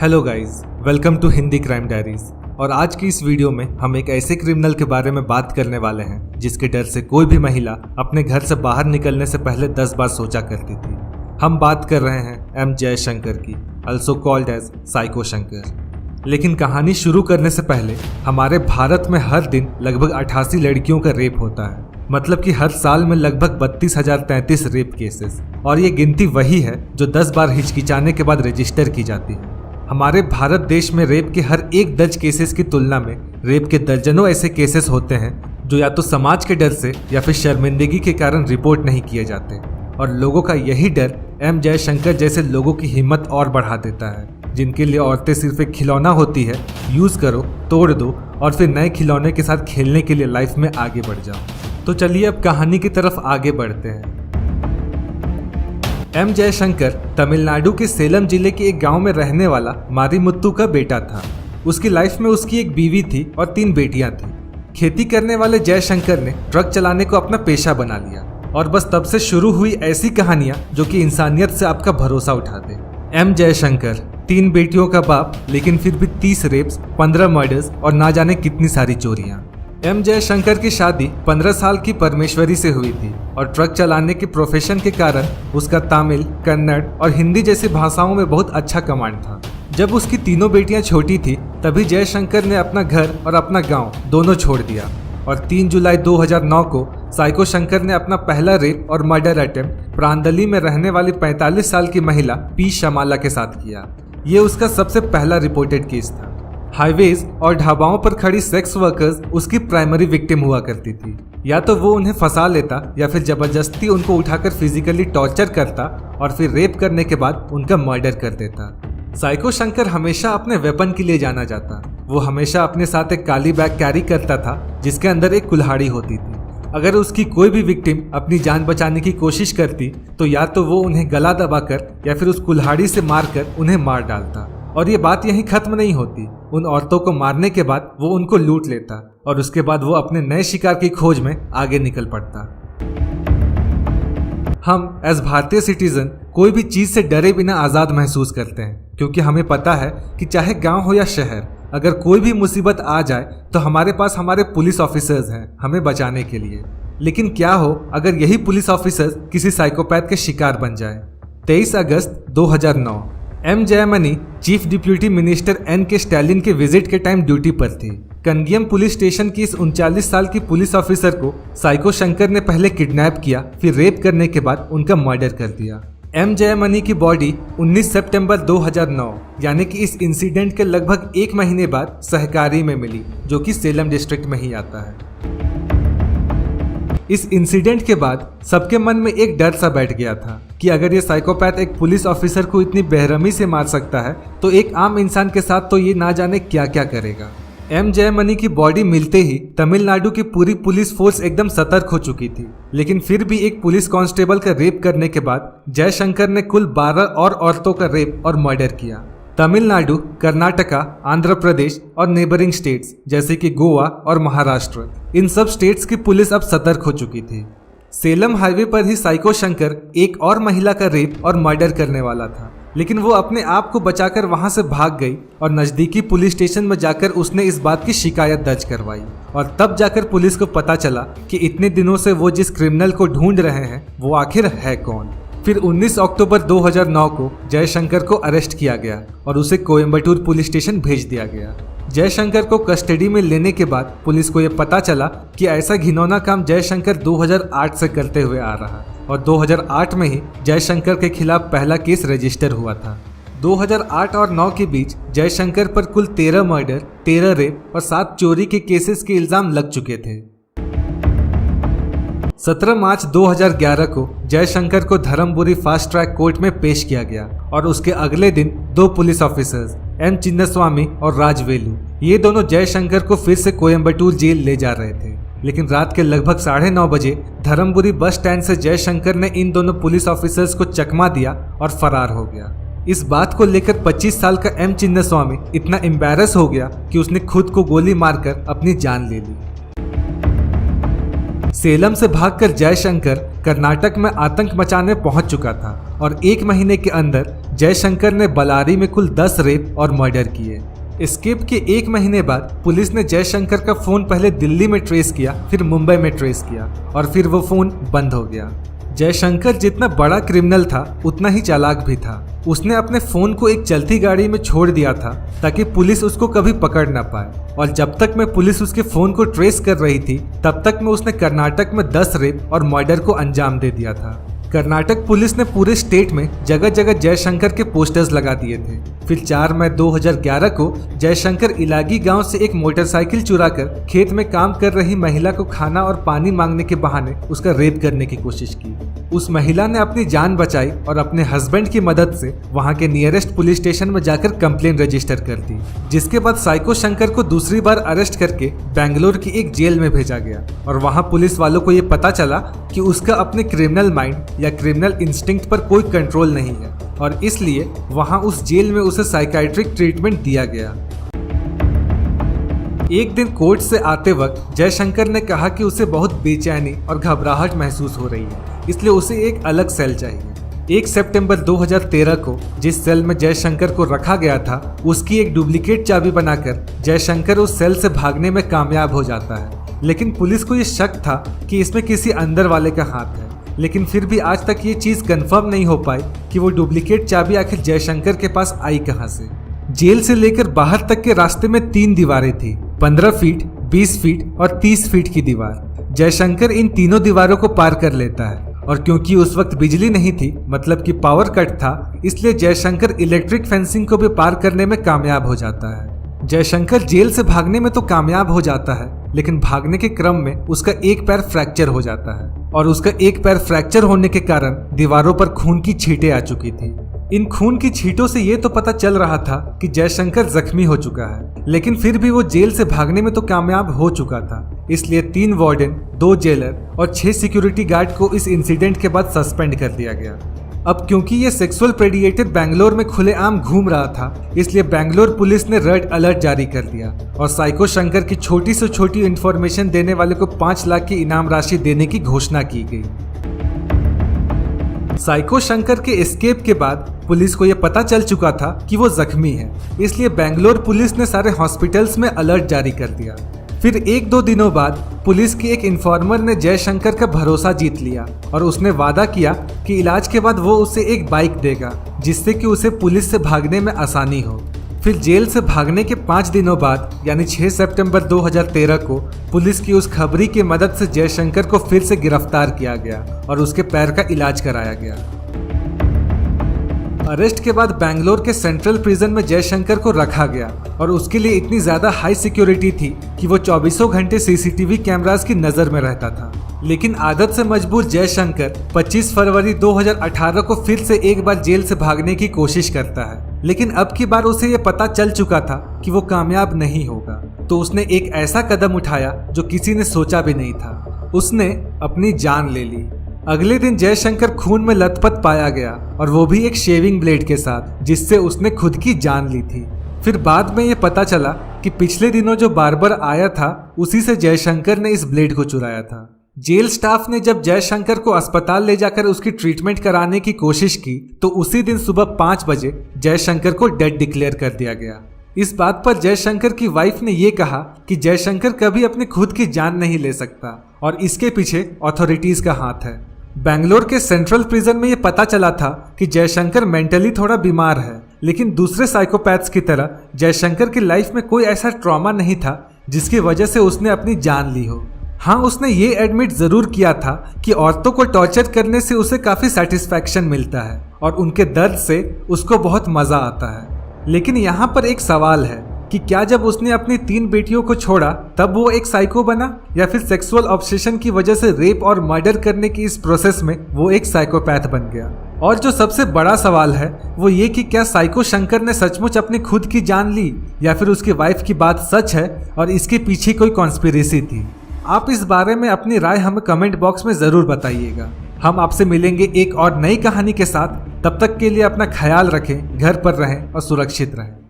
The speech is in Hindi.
Hello guys, welcome to Hindi crime diaries. और आज की इस वीडियो में हम एक ऐसे क्रिमिनल के बारे में बात करने वाले हैं जिसके डर से कोई भी महिला अपने घर से बाहर निकलने से पहले 10 बार सोचा करती थी। हम बात कर रहे हैं एम जयशंकर की, also called as psycho Shankar. लेकिन कहानी शुरू करने से पहले हमारे भारत में हर दिन लगभग 88 लड़कियों का रेप होता है। मतलब कि हर साल में लगभग 32,033 रेप केसेस, और ये गिनती वही है जो 10 बार हिचकिचाने के बाद रजिस्टर की जाती है। हमारे भारत देश में रेप के हर एक दर्ज केसेस की तुलना में रेप के दर्जनों ऐसे केसेस होते हैं जो या तो समाज के डर से या फिर शर्मिंदगी के कारण रिपोर्ट नहीं किए जाते, और लोगों का यही डर एम जयशंकर जैसे लोगों की हिम्मत और बढ़ा देता है, जिनके लिए औरतें सिर्फ एक खिलौना होती है, यूज करो, तोड़ दो और फिर नए खिलौने के साथ खेलने के लिए लाइफ में आगे बढ़ जाओ। तो चलिए अब कहानी की तरफ आगे बढ़ते हैं। एम जयशंकर तमिलनाडु के सेलम जिले के एक गांव में रहने वाला मारीमुत्तु का बेटा था। उसकी लाइफ में उसकी एक बीवी थी और 3 बेटियां थी। खेती करने वाले जयशंकर ने ट्रक चलाने को अपना पेशा बना लिया, और बस तब से शुरू हुई ऐसी कहानियां जो कि इंसानियत से आपका भरोसा उठा दे। एम जयशंकर 3 बेटियों का बाप, लेकिन फिर भी 30 रेप्स, 15 मर्डर्स और ना जाने कितनी सारी चोरियां। एम जयशंकर की शादी 15 साल की परमेश्वरी से हुई थी, और ट्रक चलाने के प्रोफेशन के कारण उसका तमिल, कन्नड़ और हिंदी जैसी भाषाओं में बहुत अच्छा कमांड था। जब उसकी तीनों बेटियां छोटी थी तभी जयशंकर ने अपना घर और अपना गांव दोनों छोड़ दिया, और 3 जुलाई 2009 को साइको शंकर ने अपना पहला रेप और मर्डर अटेम्प्ट प्रांदली में रहने वाली 45 साल की महिला पी शमाला के साथ किया। ये उसका सबसे पहला रिपोर्टेड केस था। हाईवेज और ढाबाओं पर खड़ी सेक्स वर्कर्स उसकी प्राइमरी विक्टिम हुआ करती थी। या तो वो उन्हें फंसा लेता या फिर जबरदस्ती उनको उठाकर फिजिकली टॉर्चर करता और फिर रेप करने के बाद उनका मर्डर कर देता। साइको शंकर हमेशा अपने वेपन के लिए जाना जाता। वो हमेशा अपने साथ एक काली बैग कैरी करता था जिसके अंदर एक कुल्हाड़ी होती थी। अगर उसकी कोई भी विक्टिम अपनी जान बचाने की कोशिश करती तो या तो वो उन्हें गला दबाकर या फिर उस कुल्हाड़ी से मारकर उन्हें मार डालता। और ये बात यहीं खत्म नहीं होती। उन औरतों को मारने के बाद वो उनको लूट लेता और उसके बाद वो अपने नए शिकार की खोज में आगे निकल पड़ता। हम एज भारतीय सिटीजन कोई भी चीज से डरे बिना आजाद महसूस करते हैं, क्योंकि हमें पता है कि चाहे गांव हो या शहर, अगर कोई भी मुसीबत आ जाए तो हमारे पास हमारे पुलिस ऑफिसर्स हैं हमें बचाने के लिए। लेकिन क्या हो अगर यही पुलिस ऑफिसर्स किसी साइकोपैथ के शिकार बन जाए। 23 अगस्त 2009 M Jayamani chief deputy minister N K Stalin के विजिट के टाइम ड्यूटी पर थी। कंगियम पुलिस स्टेशन की इस 39 साल की पुलिस ऑफिसर को साइको शंकर ने पहले किडनैप किया, फिर रेप करने के बाद उनका मर्डर कर दिया। एम जयमनी की बॉडी 19 सितंबर 2009 यानी कि इस इंसिडेंट के लगभग 1 महीने बाद सहकारी में मिली, जो कि सेलम डिस्ट्रिक्ट में ही आता है। इस इंसिडेंट के बाद सबके मन में एक डर सा बैठ गया था कि अगर ये साइकोपैथ एक पुलिस ऑफिसर को इतनी बेरहमी से मार सकता है तो एक आम इंसान के साथ तो ये ना जाने क्या क्या करेगा। एम जयमनी की बॉडी मिलते ही तमिलनाडु की पूरी पुलिस फोर्स एकदम सतर्क हो चुकी थी, लेकिन फिर भी एक पुलिस कांस्टेबल का रेप करने के बाद जयशंकर ने कुल 12 और औरतों का रेप और मर्डर किया। तमिलनाडु, कर्नाटका, आंध्र प्रदेश और नेबरिंग स्टेट्स जैसे कि गोवा और महाराष्ट्र, इन सब स्टेट्स की पुलिस अब सतर्क हो चुकी थी। सेलम हाईवे पर ही साइको शंकर एक और महिला का रेप और मर्डर करने वाला था, लेकिन वो अपने आप को बचाकर वहां से भाग गई और नजदीकी पुलिस स्टेशन में जाकर उसने इस बात की शिकायत दर्ज करवाई। और तब जाकर पुलिस को पता चला कि इतने दिनों से वो जिस क्रिमिनल को ढूंढ रहे हैं वो आखिर है कौन। फिर 19 अक्टूबर 2009 को जयशंकर को अरेस्ट किया गया और उसे कोयम्बटूर पुलिस स्टेशन भेज दिया गया। जयशंकर को कस्टडी में लेने के बाद पुलिस को यह पता चला कि ऐसा घिनौना काम जयशंकर 2008 से करते हुए आ रहा, और 2008 में ही जयशंकर के खिलाफ पहला केस रजिस्टर हुआ था। 2008 और 9 के बीच जयशंकर पर कुल 13 मर्डर, 13 रेप और 7 चोरी के केसेस के इल्जाम लग चुके थे। 17 मार्च 2011 को जयशंकर को धर्मपुरी फास्ट ट्रैक कोर्ट में पेश किया गया, और उसके अगले दिन 2 पुलिस ऑफिसर्स एम चिन्नस्वामी और राजवेलू, ये दोनों जयशंकर को फिर से कोयम्बटूर जेल ले जा रहे थे। लेकिन रात के लगभग 9:30 बजे धर्मपुरी बस स्टैंड से जयशंकर ने इन दोनों पुलिस ऑफिसर्स को चकमा दिया और फरार हो गया। इस बात को लेकर 25 साल का एम चिन्नस्वामी इतना एम्बैरस हो गया कि उसने खुद को गोली मारकर अपनी जान ले ली। सेलम से भागकर जयशंकर कर्नाटक में आतंक मचाने पहुंच चुका था और 1 महीने के अंदर जयशंकर ने बलारी में कुल 10 रेप और मर्डर किए। एस्केप के 1 महीने बाद पुलिस ने जयशंकर का फोन पहले दिल्ली में ट्रेस किया, फिर मुंबई में ट्रेस किया और फिर वो फोन बंद हो गया। जयशंकर जितना बड़ा क्रिमिनल था उतना ही चालाक भी था। उसने अपने फोन को एक चलती गाड़ी में छोड़ दिया था ताकि पुलिस उसको कभी पकड़ ना पाए, और जब तक में पुलिस उसके फोन को ट्रेस कर रही थी तब तक में उसने कर्नाटक में 10 रेप और मर्डर को अंजाम दे दिया था। कर्नाटक पुलिस ने पूरे स्टेट में जगह जगह जयशंकर के पोस्टर्स लगा दिए थे। फिर 4 मई 2011 को जयशंकर इलागी गांव से एक मोटरसाइकिल चुराकर खेत में काम कर रही महिला को खाना और पानी मांगने के बहाने उसका रेप करने की कोशिश की। उस महिला ने अपनी जान बचाई और अपने हस्बैंड की मदद से वहां के नियरेस्ट पुलिस स्टेशन में जाकर कंप्लेन रजिस्टर कर दी, जिसके बाद साइको शंकर को दूसरी बार अरेस्ट करके बेंगलोर की एक जेल में भेजा गया। और वहां पुलिस वालों को ये पता चला कि उसका अपने क्रिमिनल माइंड या क्रिमिनल इंस्टिंक्ट पर कोई कंट्रोल नहीं है और इसलिए वहां उस जेल में उसे साइकाइट्रिक ट्रीटमेंट दिया गया। एक दिन कोर्ट से आते वक्त जयशंकर ने कहा कि उसे बहुत बेचैनी और घबराहट महसूस हो रही है, इसलिए उसे एक अलग सेल चाहिए। 1 सितंबर 2013 को जिस सेल में जयशंकर को रखा गया था उसकी एक डुप्लीकेट चाबी बनाकर जयशंकर उस सेल से भागने में कामयाब हो जाता है, लेकिन पुलिस को ये शक था कि इसमें किसी अंदर वाले का हाथ है। लेकिन फिर भी आज तक ये चीज कंफर्म नहीं हो पाई कि वो डुप्लीकेट चाबी आखिर जयशंकर के पास आई कहां से। जेल से लेकर बाहर तक के रास्ते में 3 दीवारें थी, 15 फीट, 20 फीट और 30 फीट की दीवार। जयशंकर इन तीनों दीवारों को पार कर लेता है और क्योंकि उस वक्त बिजली नहीं थी, मतलब कि पावर कट था, इसलिए जयशंकर इलेक्ट्रिक फेंसिंग को भी पार करने में कामयाब हो जाता है। जयशंकर जेल से भागने में तो कामयाब हो जाता है, लेकिन भागने के क्रम में उसका एक पैर फ्रैक्चर हो जाता है और उसका एक पैर फ्रैक्चर होने के कारण दीवारों पर खून की छींटें आ चुकी थी। इन खून की छींटों से ये तो पता चल रहा था कि जयशंकर जख्मी हो चुका है, लेकिन फिर भी वो जेल से भागने में तो कामयाब हो चुका था। इसलिए 3 वार्डन, 2 जेलर और 6 सिक्योरिटी गार्ड को इस इंसिडेंट के बाद सस्पेंड कर दिया गया। अब क्योंकि ये सेक्सुअल प्रेडिएटर बेंगलोर में खुलेआम घूम रहा था, इसलिए बेंगलोर पुलिस ने रेड अलर्ट जारी कर दिया और साइको शंकर की छोटी से छोटी इंफॉर्मेशन देने वाले को 5 लाख की इनाम राशि देने की घोषणा की गई। साइको शंकर के एस्केप के बाद पुलिस को यह पता चल चुका था कि वो जख्मी है, इसलिए बेंगलोर पुलिस ने सारे हॉस्पिटल्स में अलर्ट जारी कर दिया। फिर 1-2 दिनों बाद पुलिस के एक इन्फॉर्मर ने जयशंकर का भरोसा जीत लिया और उसने वादा किया कि इलाज के बाद वो उसे एक बाइक देगा, जिससे कि उसे पुलिस से भागने में आसानी हो। फिर जेल से भागने के 5 दिनों बाद यानी 6 सितंबर 2013 को पुलिस की उस खबरी की मदद से जयशंकर को फिर से गिरफ्तार किया गया और उसके पैर का इलाज कराया गया। अरेस्ट के बाद बेंगलोर के सेंट्रल प्रिजन में जयशंकर को रखा गया और उसके लिए इतनी ज्यादा हाई सिक्योरिटी थी कि वो 24 घंटे सीसीटीवी कैमरास की नजर में रहता था। लेकिन आदत से मजबूर जयशंकर 25 फरवरी 2018 को फिर से एक बार जेल से भागने की कोशिश करता है, लेकिन अब की बार उसे ये पता चल चुका था कि वो कामयाब नहीं होगा, तो उसने एक ऐसा कदम उठाया जो किसी ने सोचा भी नहीं था। उसने अपनी जान ले ली। अगले दिन जयशंकर खून में लथपथ पाया गया और वो भी एक शेविंग ब्लेड के साथ, जिससे उसने खुद की जान ली थी। फिर बाद में ये पता चला कि पिछले दिनों जो बार्बर आया था उसी से जयशंकर ने इस ब्लेड को चुराया था। जेल स्टाफ ने जब जयशंकर को अस्पताल ले जाकर उसकी ट्रीटमेंट कराने की कोशिश की तो उसी दिन सुबह 5 बजे जयशंकर को डेड डिक्लेयर कर दिया गया। इस बात पर जयशंकर की वाइफ ने यह कहा कि जयशंकर कभी अपनी खुद की जान नहीं ले सकता और इसके पीछे अथॉरिटीज का हाथ है। बेंगलोर के सेंट्रल प्रिजन में यह पता चला था कि जयशंकर मेंटली थोड़ा बीमार है, लेकिन दूसरे साइकोपैथ्स की तरह जयशंकर की लाइफ में कोई ऐसा ट्रॉमा नहीं था जिसकी वजह से उसने अपनी जान ली हो। हाँ, उसने ये एडमिट जरूर किया था कि औरतों को टॉर्चर करने से उसे काफी सेटिस्फैक्शन मिलता है और उनके दर्द से उसको बहुत मजा आता है। लेकिन यहाँ पर एक सवाल है कि क्या जब उसने अपनी 3 बेटियों को छोड़ा तब वो एक साइको बना, या फिर सेक्सुअल ऑब्सेशन की वजह से रेप और मर्डर करने की इस प्रोसेस में वो एक साइकोपैथ बन गया। और जो सबसे बड़ा सवाल है वो ये कि क्या साइको शंकर ने सचमुच अपनी खुद की जान ली या फिर उसकी वाइफ की बात सच है और इसके पीछे कोई कॉन्स्पिरेसी थी। आप इस बारे में अपनी राय हमें कमेंट बॉक्स में जरूर बताइएगा। हम आपसे मिलेंगे एक और नई कहानी के साथ। तब तक के लिए अपना ख्याल रखें, घर पर रहें और सुरक्षित रहें।